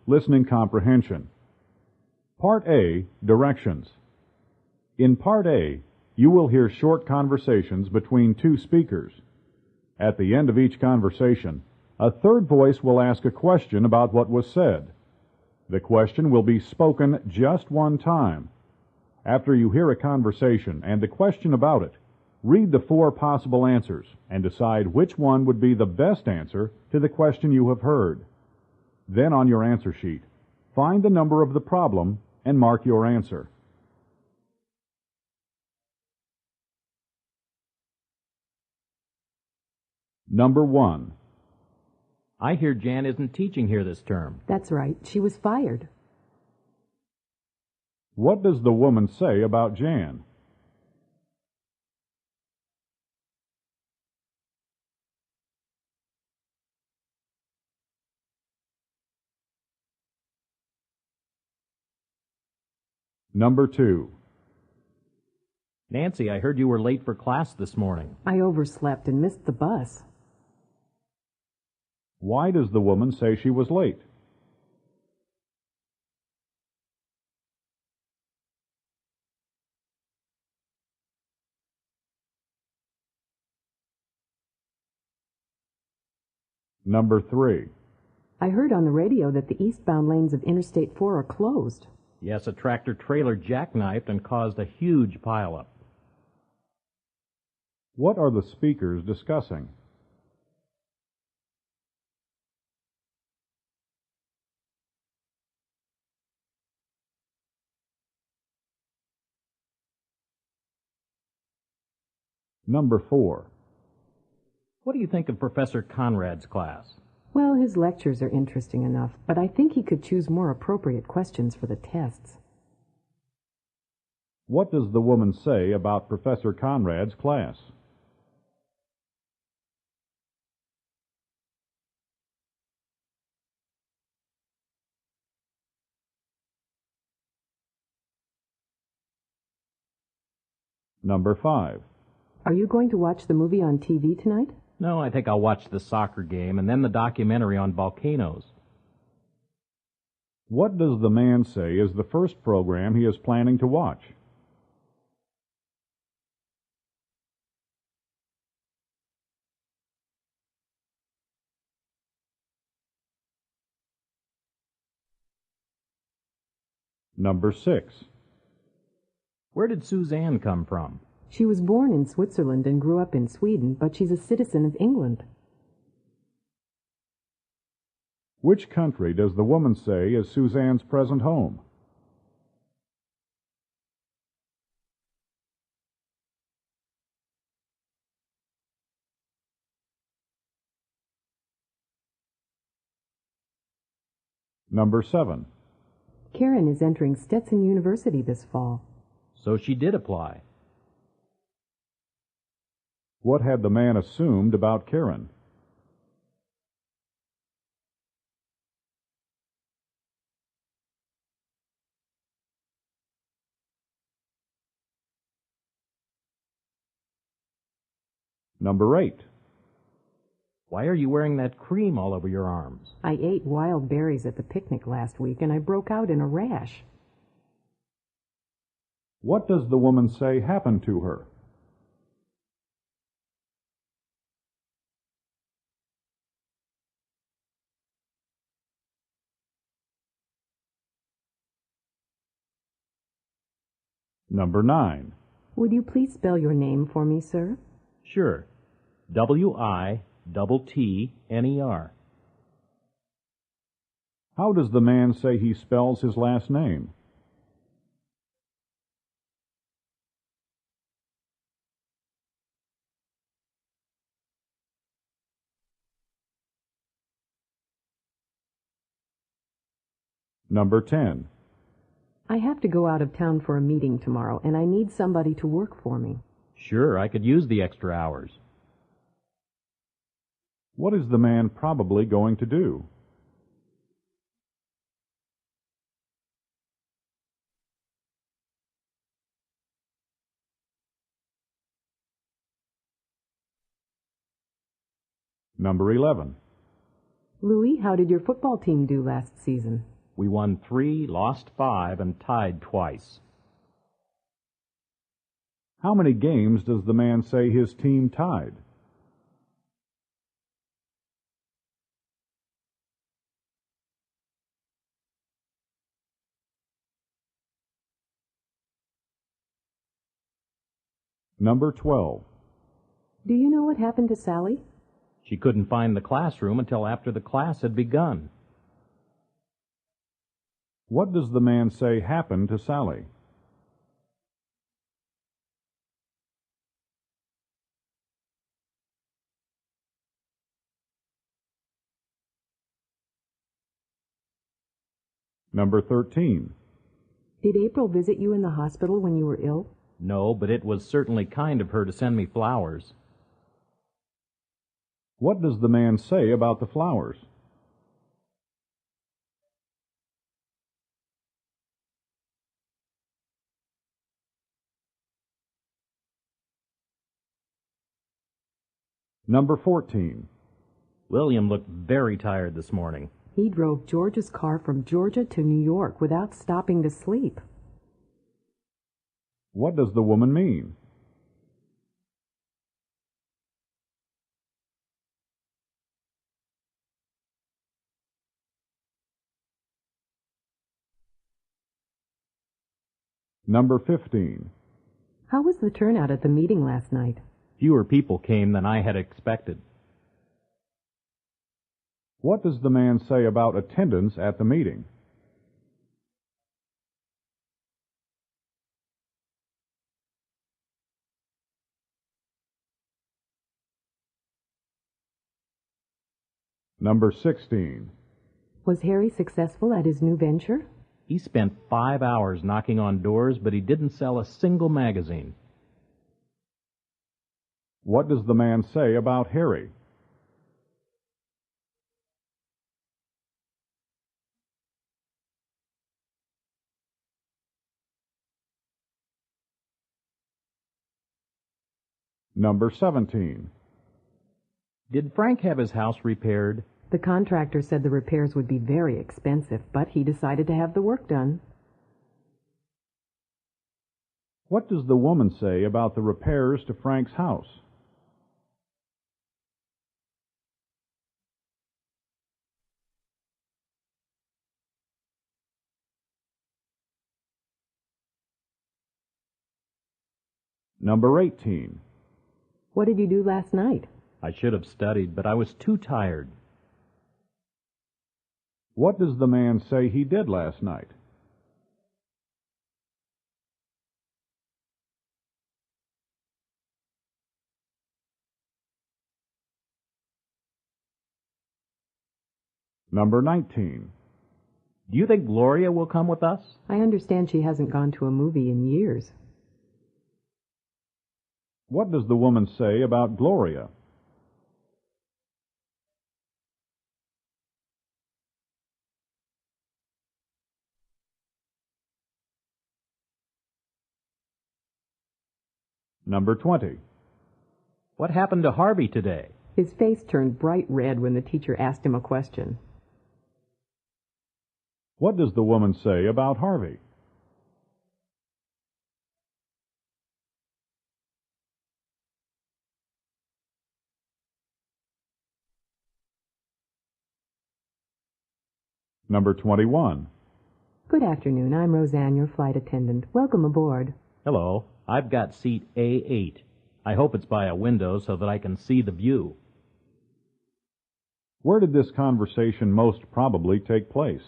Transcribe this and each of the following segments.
Listening Comprehension. Part A, Directions. In Part A, you will hear short conversations between two speakers. At the end of each conversation, a third voice will ask a question about what was said. The question will be spoken just one time. After you hear a conversation and the question about it, read the 4 possible answers and decide which one would be the best answer to the question you have heard. Then on your answer sheet, find the number of the problem and mark your answer. Number 1. I hear Jan isn't teaching here this term. That's right. She was fired. What does the woman say about Jan? Number 2. Nancy, I heard you were late for class this morning. I overslept and missed the bus. Why does the woman say she was late? Number 3. I heard on the radio that the eastbound lanes of Interstate 4 are closed. Yes, a tractor-trailer jackknifed and caused a huge pileup. What are the speakers discussing? Number 4. What do you think of Professor Conrad's class? Well, his lectures are interesting enough, but I think he could choose more appropriate questions for the tests. What does the woman say about Professor Conrad's class? Number 5. Are you going to watch the movie on TV tonight? No, I think I'll watch the soccer game and then the documentary on volcanoes. What does the man say is the first program he is planning to watch? Number 6. Where did Suzanne come from? She was born in Switzerland and grew up in Sweden, but she's a citizen of England. Which country does the woman say is Suzanne's present home? Number 7. Karen is entering Stetson University this fall. So she did apply. What had the man assumed about Karen? Number 8. Why are you wearing that cream all over your arms? I ate wild berries at the picnic last week and I broke out in a rash. What does the woman say happened to her? Number 9. Would you please spell your name for me, sir? Sure. W-I-T-T-N-E-R. How does the man say he spells his last name? Number 10. I have to go out of town for a meeting tomorrow, and I need somebody to work for me. Sure, I could use the extra hours. What is the man probably going to do? Number 11. Louis, how did your football team do last season? We won 3, lost 5, and tied twice. How many games does the man say his team tied? Number 12. Do you know what happened to Sally? She couldn't find the classroom until after the class had begun. What does the man say happened to Sally? Number 13. Did April visit you in the hospital when you were ill? No, but it was certainly kind of her to send me flowers. What does the man say about the flowers? Number 14. William looked very tired this morning. He drove George's car from Georgia to New York without stopping to sleep. What does the woman mean? Number 15. How was the turnout at the meeting last night? Fewer people came than I had expected. What does the man say about attendance at the meeting? Number 16. Was Harry successful at his new venture? He spent 5 hours knocking on doors, but he didn't sell a single magazine. What does the man say about Harry? Number 17. Did Frank have his house repaired? The contractor said the repairs would be very expensive, but he decided to have the work done. What does the woman say about the repairs to Frank's house? Number 18. What did you do last night? I should have studied, but I was too tired. What does the man say he did last night? Number 19. Do you think Gloria will come with us? I understand she hasn't gone to a movie in years. What does the woman say about Gloria? Number 20. What happened to Harvey today? His face turned bright red when the teacher asked him a question. What does the woman say about Harvey? Number 21. Good afternoon. I'm Roseanne, your flight attendant. Welcome aboard. Hello. I've got seat A8. I hope it's by a window so that I can see the view. Where did this conversation most probably take place?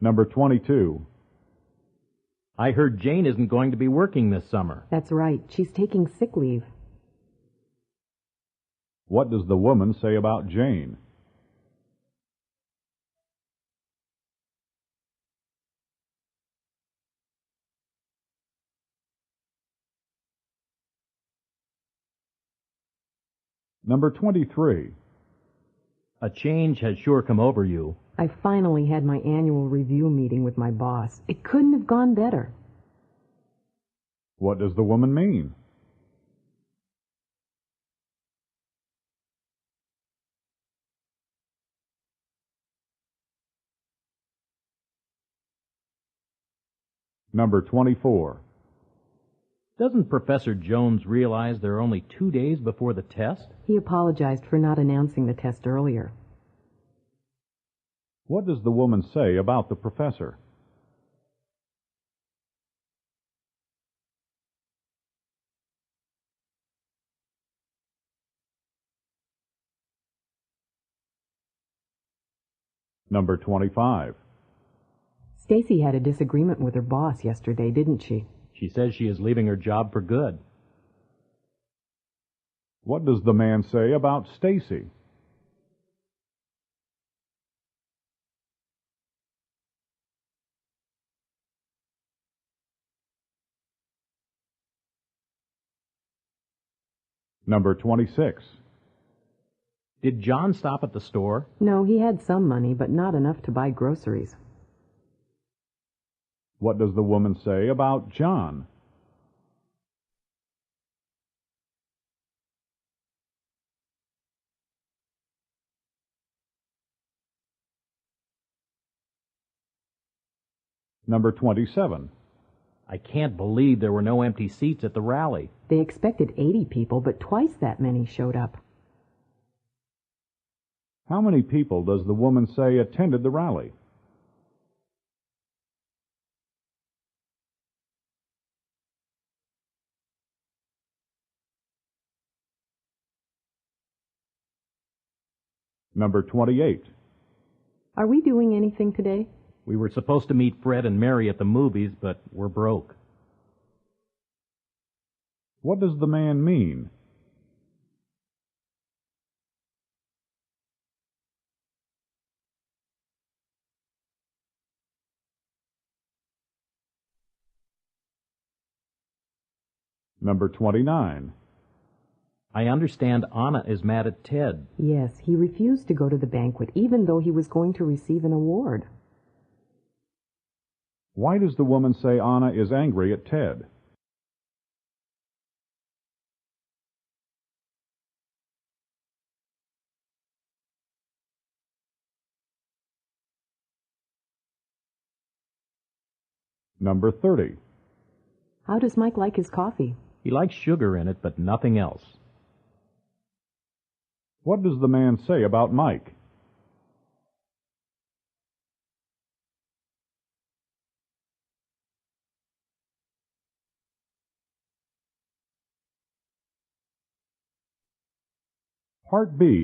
Number 22. I heard Jane isn't going to be working this summer. That's right. She's taking sick leave. What does the woman say about Jane? Number 23. A change has sure come over you. I finally had my annual review meeting with my boss. It couldn't have gone better. What does the woman mean? Number 24. Doesn't Professor Jones realize there are only 2 days before the test? He apologized for not announcing the test earlier. What does the woman say about the professor? Number 25. Stacy had a disagreement with her boss yesterday, didn't she? She says she is leaving her job for good. What does the man say about Stacy? Number 26. Did John stop at the store? No, he had some money, but not enough to buy groceries. What does the woman say about John? Number 27. I can't believe there were no empty seats at the rally. They expected 80 people, but twice that many showed up. How many people does the woman say attended the rally? Number 28. Are we doing anything today? We were supposed to meet Fred and Mary at the movies, but we're broke. What does the man mean? Number 29. I understand Anna is mad at Ted. Yes, he refused to go to the banquet, even though he was going to receive an award. Why does the woman say Anna is angry at Ted? Number 30. How does Mike like his coffee? He likes sugar in it, but nothing else. What does the man say about Mike? Part B.